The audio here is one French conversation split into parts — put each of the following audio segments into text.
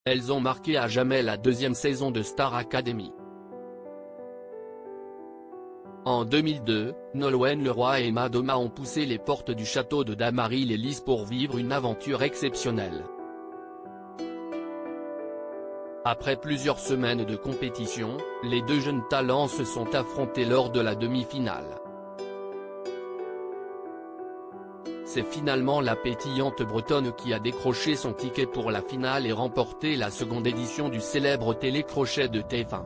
Elles ont marqué à jamais la deuxième saison de Star Academy. En 2002, Nolwenn Leroy et Emma Thomas ont poussé les portes du château de Damary-les-Lys pour vivre une aventure exceptionnelle. Après plusieurs semaines de compétition, les deux jeunes talents se sont affrontés lors de la demi-finale. C'est finalement la pétillante bretonne qui a décroché son ticket pour la finale et remporté la seconde édition du célèbre télécrochet de TF1.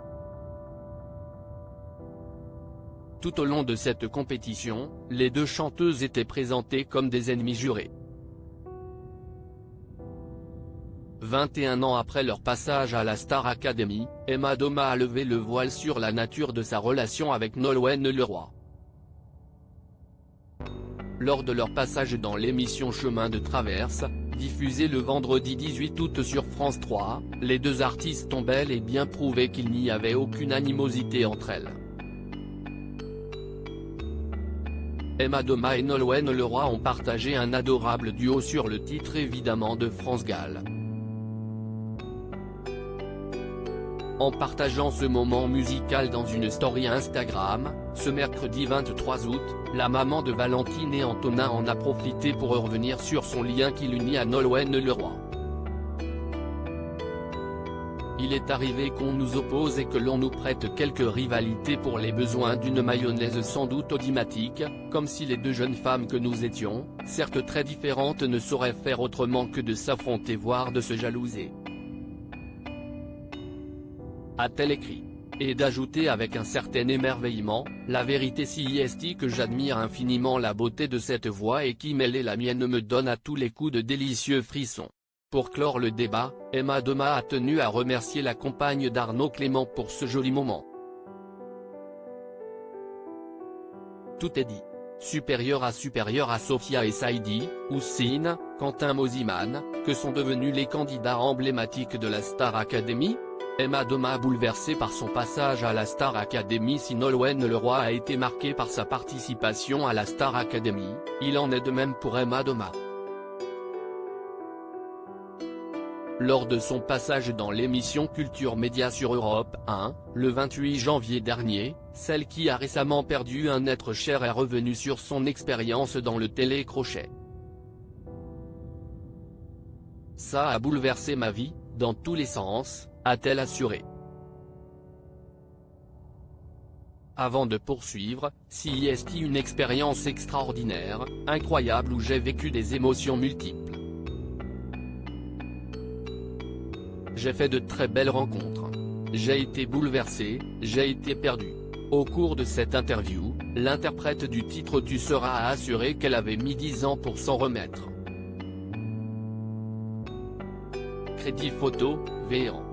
Tout au long de cette compétition, les deux chanteuses étaient présentées comme des ennemis jurés. 21 ans après leur passage à la Star Academy, Emma Thomas a levé le voile sur la nature de sa relation avec Nolwenn Leroy. Lors de leur passage dans l'émission Chemin de traverse, diffusée le vendredi 18 août sur France 3, les deux artistes ont bel et bien prouvé qu'il n'y avait aucune animosité entre elles. Emma Thomas et Nolwenn Leroy ont partagé un adorable duo sur le titre évidemment de France Gall. En partageant ce moment musical dans une story Instagram, ce mercredi 23 août, la maman de Valentine et Antonin en a profité pour revenir sur son lien qui l'unit à Nolwenn Leroy. Il est arrivé qu'on nous oppose et que l'on nous prête quelques rivalités pour les besoins d'une mayonnaise sans doute audimatique, comme si les deux jeunes femmes que nous étions, certes très différentes, ne sauraient faire autrement que de s'affronter voire de se jalouser. A-t-elle écrit. Et d'ajouter avec un certain émerveillement, la vérité si est que j'admire infiniment la beauté de cette voix et qui mêlée la mienne me donne à tous les coups de délicieux frissons. Pour clore le débat, Emma Thomas a tenu à remercier la compagne d'Arnaud Clément pour ce joli moment. Tout est dit. Supérieur à Sophia et Saïdi, Houssine, Quentin Mosiman, que sont devenus les candidats emblématiques de la Star Academy. Emma Thomas bouleversée par son passage à la Star Academy. Si Nolwenn Leroy a été marquée par sa participation à la Star Academy, il en est de même pour Emma Thomas. Lors de son passage dans l'émission Culture Média sur Europe 1, le 28 janvier dernier, celle qui a récemment perdu un être cher est revenue sur son expérience dans le télécrochet. Ça a bouleversé ma vie, dans tous les sens, a-t-elle assuré. Avant de poursuivre, si est une expérience extraordinaire, incroyable où j'ai vécu des émotions multiples. J'ai fait de très belles rencontres. J'ai été bouleversé, j'ai été perdu. Au cours de cette interview, l'interprète du titre Tu seras a assuré qu'elle avait mis 10 ans pour s'en remettre. Crédit photo, Véran.